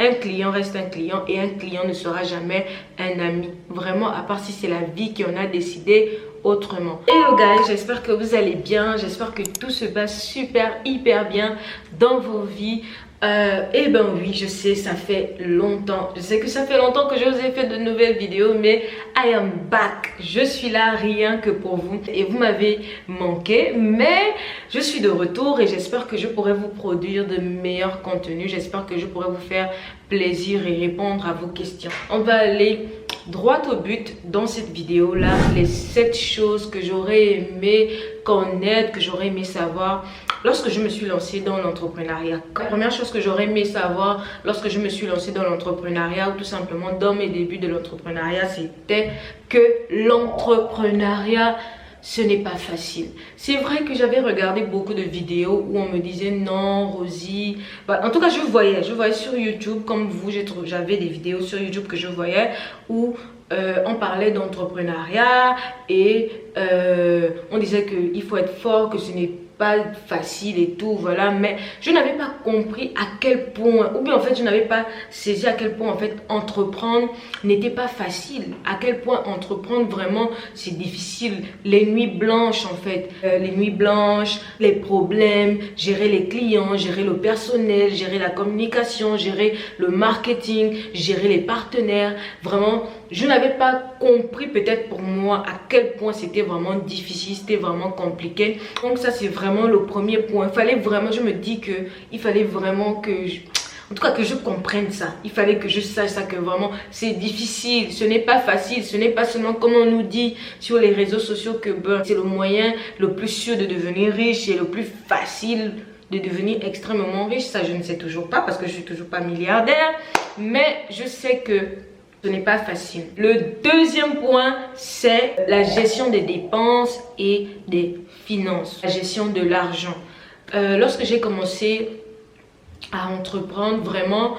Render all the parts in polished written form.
Un client reste un client et un client ne sera jamais un ami. Vraiment, à part si c'est la vie qui en a décidé autrement. Hello guys, j'espère que vous allez bien. J'espère que tout se passe super, hyper bien dans vos vies. Eh ben oui, je sais, ça fait longtemps. Je sais que ça fait longtemps que je vous ai fait de nouvelles vidéos, mais I am back. Je suis là rien que pour vous et vous m'avez manqué, mais je suis de retour et j'espère que je pourrai vous produire de meilleurs contenus. J'espère que je pourrai vous faire plaisir et répondre à vos questions. On va aller droit au but dans cette vidéo là, les 7 choses que j'aurais aimé connaître, que j'aurais aimé savoir lorsque je me suis lancée dans l'entrepreneuriat. La première chose que j'aurais aimé savoir lorsque je me suis lancée dans l'entrepreneuriat ou tout simplement dans mes débuts de l'entrepreneuriat, c'était que l'entrepreneuriat, ce n'est pas facile. C'est vrai que j'avais regardé beaucoup de vidéos où on me disait non, Rosie. Bah, en tout cas, je voyais sur YouTube, comme vous, j'avais des vidéos sur YouTube que je voyais où on parlait d'entrepreneuriat et on disait qu'il faut être fort, que ce n'est pas facile et tout, voilà, mais je n'avais pas compris à quel point, ou bien en fait je n'avais pas saisi à quel point en fait entreprendre n'était pas facile, à quel point entreprendre vraiment c'est difficile, les nuits blanches en fait, les nuits blanches, les problèmes, gérer les clients, gérer le personnel, gérer la communication, gérer le marketing, gérer les partenaires, vraiment je n'avais pas compris peut-être pour moi à quel point c'était vraiment difficile, c'était vraiment compliqué. Donc ça c'est vraiment le premier point. Il fallait vraiment, je me dis que il fallait vraiment que en tout cas que je comprenne ça. Il fallait que je sache ça, que vraiment c'est difficile, ce n'est pas facile, ce n'est pas seulement comme on nous dit sur les réseaux sociaux que ben, c'est le moyen le plus sûr de devenir riche et le plus facile de devenir extrêmement riche. Ça je ne sais toujours pas parce que je suis toujours pas milliardaire, mais je sais que ce n'est pas facile. Le deuxième point, c'est la gestion des dépenses et des finances. La gestion de l'argent. Lorsque j'ai commencé à entreprendre, vraiment,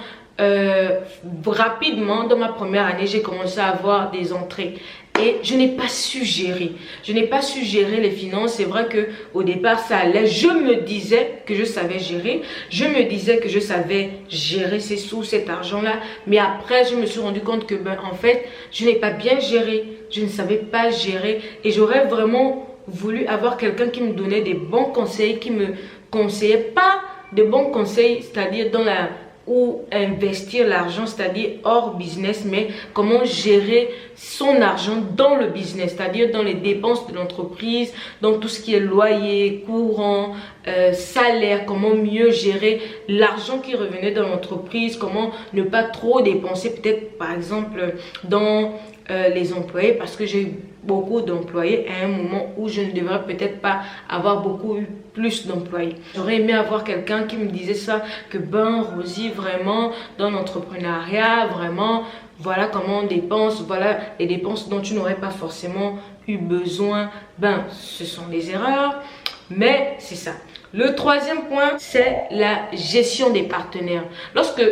rapidement, dans ma première année, j'ai commencé à avoir des entrées. Et je n'ai pas su gérer. Je n'ai pas su gérer les finances. C'est vrai que au départ, ça allait. Je me disais que je savais gérer. Je me disais que je savais gérer ces sous, cet argent-là. Mais après, je me suis rendu compte que, ben, en fait, je n'ai pas bien géré. Je ne savais pas gérer. Et j'aurais vraiment voulu avoir quelqu'un qui me donnait des bons conseils, qui me conseillait pas de bons conseils, c'est-à-dire dans la... ou investir l'argent, c'est-à-dire hors business, mais comment gérer son argent dans le business, c'est-à-dire dans les dépenses de l'entreprise, dans tout ce qui est loyer, courant, salaire, comment mieux gérer l'argent qui revenait dans l'entreprise, comment ne pas trop dépenser peut-être par exemple dans les employés, parce que j'ai eu beaucoup d'employés à un moment où je ne devrais peut-être pas avoir beaucoup plus d'employés. J'aurais aimé avoir quelqu'un qui me disait ça, que ben Rosie, vraiment dans l'entrepreneuriat, vraiment voilà comment on dépense, voilà les dépenses dont tu n'aurais pas forcément eu besoin. Ben ce sont des erreurs, mais c'est ça. Le troisième point, c'est la gestion des partenaires. Lorsque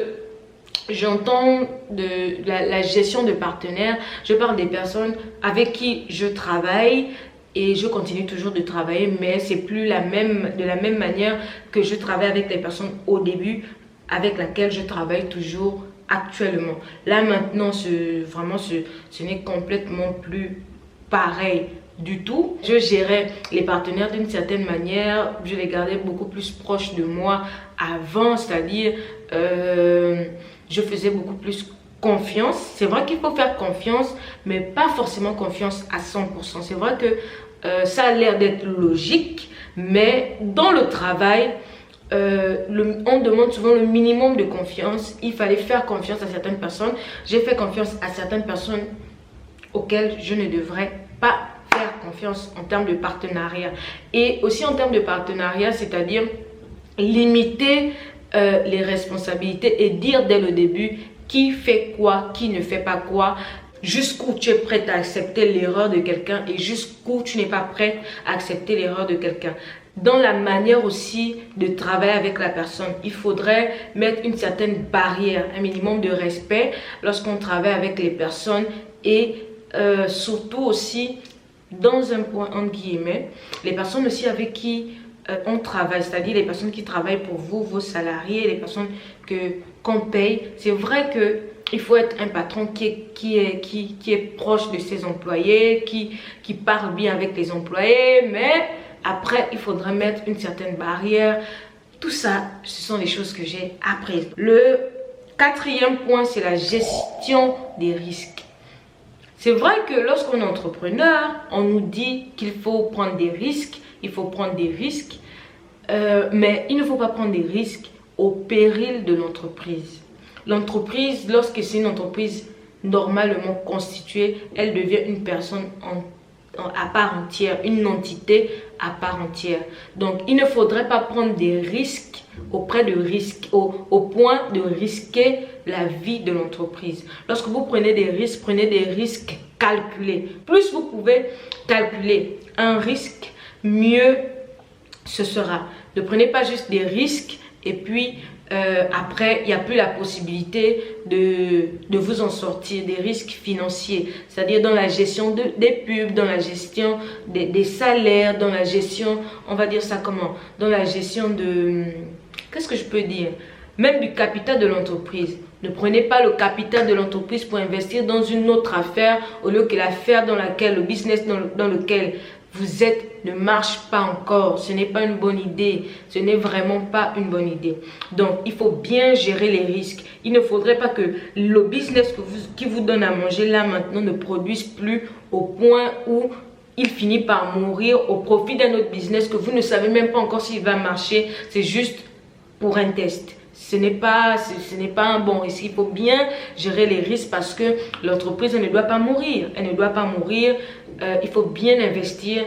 j'entends de la gestion de partenaires, je parle des personnes avec qui je travaille et je continue toujours de travailler, mais c'est plus de la même manière que je travaille avec les personnes au début avec laquelle je travaille toujours actuellement. Là maintenant, ce n'est complètement plus pareil du tout. Je gérais les partenaires d'une certaine manière, je les gardais beaucoup plus proches de moi avant, c'est-à-dire je faisais beaucoup plus confiance. C'est vrai qu'il faut faire confiance, mais pas forcément confiance à 100%. C'est vrai que ça a l'air d'être logique, mais dans le travail, on demande souvent le minimum de confiance. Il fallait faire confiance à certaines personnes. J'ai fait confiance à certaines personnes auxquelles je ne devrais pas faire confiance en termes de partenariat. Et aussi en termes de partenariat, c'est-à-dire limiter les responsabilités et dire dès le début qui fait quoi, qui ne fait pas quoi, jusqu'où tu es prête à accepter l'erreur de quelqu'un et jusqu'où tu n'es pas prête à accepter l'erreur de quelqu'un. Dans la manière aussi de travailler avec la personne, il faudrait mettre une certaine barrière, un minimum de respect lorsqu'on travaille avec les personnes et surtout aussi dans un point entre guillemets, les personnes aussi avec qui on travaille, c'est-à-dire les personnes qui travaillent pour vous, vos salariés, les personnes que qu'on paye. C'est vrai que il faut être un patron qui est proche de ses employés, qui parle bien avec les employés, mais après, il faudrait mettre une certaine barrière. Tout ça, ce sont les choses que j'ai apprises. Le quatrième point, c'est la gestion des risques. C'est vrai que lorsqu'on est entrepreneur, on nous dit qu'il faut prendre des risques, il faut prendre des risques, mais il ne faut pas prendre des risques au péril de l'entreprise. L'entreprise, lorsque c'est une entreprise normalement constituée, elle devient une personne à part entière, une entité à part entière. Donc, il ne faudrait pas prendre des risques auprès de risques, au point de risquer la vie de l'entreprise. Lorsque vous prenez des risques calculés. Plus vous pouvez calculer un risque, mieux ce sera. Ne prenez pas juste des risques et puis après, il n'y a plus la possibilité de vous en sortir, des risques financiers. C'est-à-dire dans la gestion des pubs, dans la gestion des salaires, dans la gestion, on va dire ça comment? Dans la gestion de... Qu'est-ce que je peux dire? Même du capital de l'entreprise. Ne prenez pas le capital de l'entreprise pour investir dans une autre affaire au lieu que l'affaire dans laquelle, le business dans lequel vous êtes ne marche pas encore. Ce n'est pas une bonne idée. Ce n'est vraiment pas une bonne idée. Donc, il faut bien gérer les risques. Il ne faudrait pas que le business qui vous donne à manger là maintenant ne produise plus au point où il finit par mourir au profit d'un autre business que vous ne savez même pas encore s'il va marcher. C'est juste pour un test. Ce n'est pas un bon risque. Il faut bien gérer les risques parce que l'entreprise ne doit pas mourir. Elle ne doit pas mourir. Il faut bien investir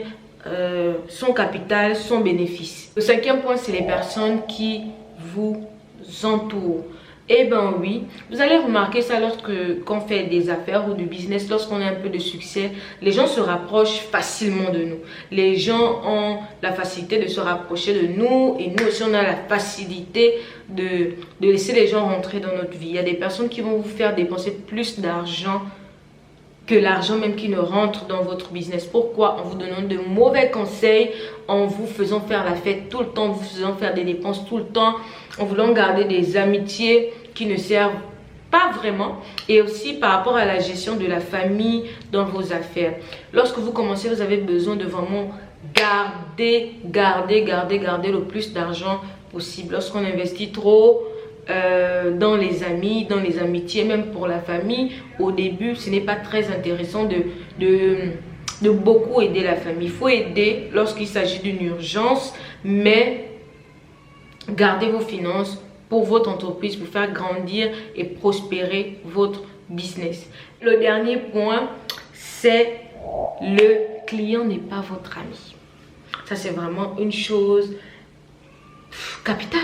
son capital, son bénéfice. Le cinquième point, c'est les personnes qui vous entourent. Eh bien oui, vous allez remarquer ça lorsqu'on fait des affaires ou du business, lorsqu'on a un peu de succès, les gens se rapprochent facilement de nous. Les gens ont la facilité de se rapprocher de nous et nous aussi on a la facilité de laisser les gens rentrer dans notre vie. Il y a des personnes qui vont vous faire dépenser plus d'argent que l'argent même qui ne rentre dans votre business. Pourquoi? En vous donnant de mauvais conseils, en vous faisant faire la fête tout le temps, en vous faisant faire des dépenses tout le temps, en voulant garder des amitiés qui ne servent pas vraiment, et aussi par rapport à la gestion de la famille dans vos affaires. Lorsque vous commencez, vous avez besoin de vraiment garder le plus d'argent possible. Lorsqu'on investit trop dans les amis, dans les amitiés, même pour la famille, au début, ce n'est pas très intéressant de beaucoup aider la famille. Il faut aider lorsqu'il s'agit d'une urgence, mais gardez vos finances pour votre entreprise, pour faire grandir et prospérer votre business. Le dernier point, c'est le client n'est pas votre ami. Ça, c'est vraiment une chose capitale.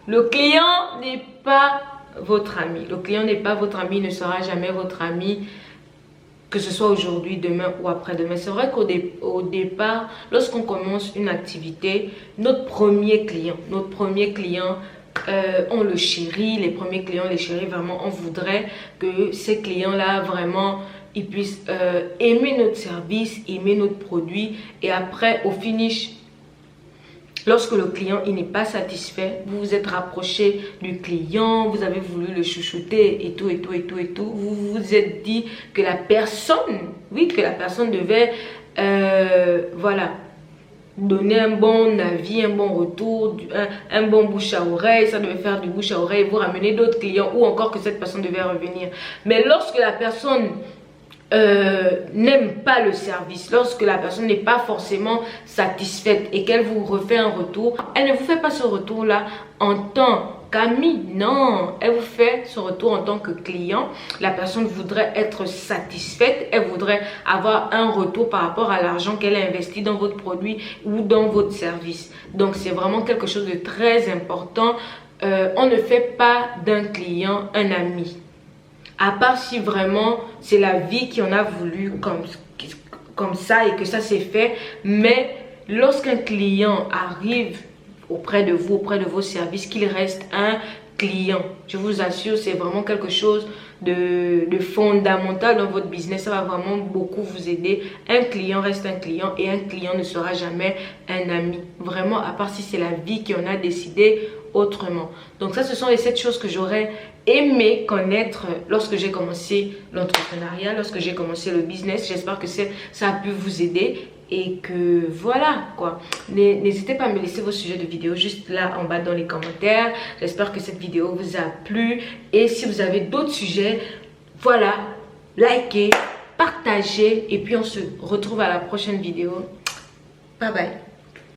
Le client n'est pas votre ami. Le client n'est pas votre ami, ne sera jamais votre ami, que ce soit aujourd'hui, demain ou après-demain. C'est vrai qu'au départ, lorsqu'on commence une activité, notre premier client, on le chérit. Les premiers clients, on les chérit vraiment. On voudrait que ces clients-là, vraiment, ils puissent aimer notre service, aimer notre produit. Et après, au finish, lorsque le client il n'est pas satisfait, vous vous êtes rapproché du client, vous avez voulu le chouchouter et tout. Vous vous êtes dit que la personne, oui, que la personne devait, voilà, donner un bon avis, un bon retour, un bon bouche à oreille. Ça devait faire du bouche à oreille, vous ramener d'autres clients ou encore que cette personne devait revenir. Mais lorsque la personne n'aime pas le service, lorsque la personne n'est pas forcément satisfaite et qu'elle vous refait un retour, elle ne vous fait pas ce retour là en tant qu'ami, non, elle vous fait ce retour en tant que client. La personne voudrait être satisfaite, elle voudrait avoir un retour par rapport à l'argent qu'elle a investi dans votre produit ou dans votre service. Donc c'est vraiment quelque chose de très important. On ne fait pas d'un client un ami. À part si vraiment c'est la vie qui en a voulu comme ça et que ça s'est fait. Mais lorsqu'un client arrive auprès de vous, auprès de vos services, qu'il reste un client. Je vous assure, c'est vraiment quelque chose de fondamental dans votre business. Ça va vraiment beaucoup vous aider. Un client reste un client et un client ne sera jamais un ami. Vraiment, à part si c'est la vie qui en a décidé autrement. Donc ça, ce sont les 7 choses que j'aurais aimé connaître lorsque j'ai commencé l'entrepreneuriat, lorsque j'ai commencé le business. J'espère que ça a pu vous aider. Et que voilà quoi. N'hésitez pas à me laisser vos sujets de vidéo juste là en bas dans les commentaires. J'espère que cette vidéo vous a plu. Et si vous avez d'autres sujets, voilà, likez, partagez. Et puis on se retrouve à la prochaine vidéo. Bye bye.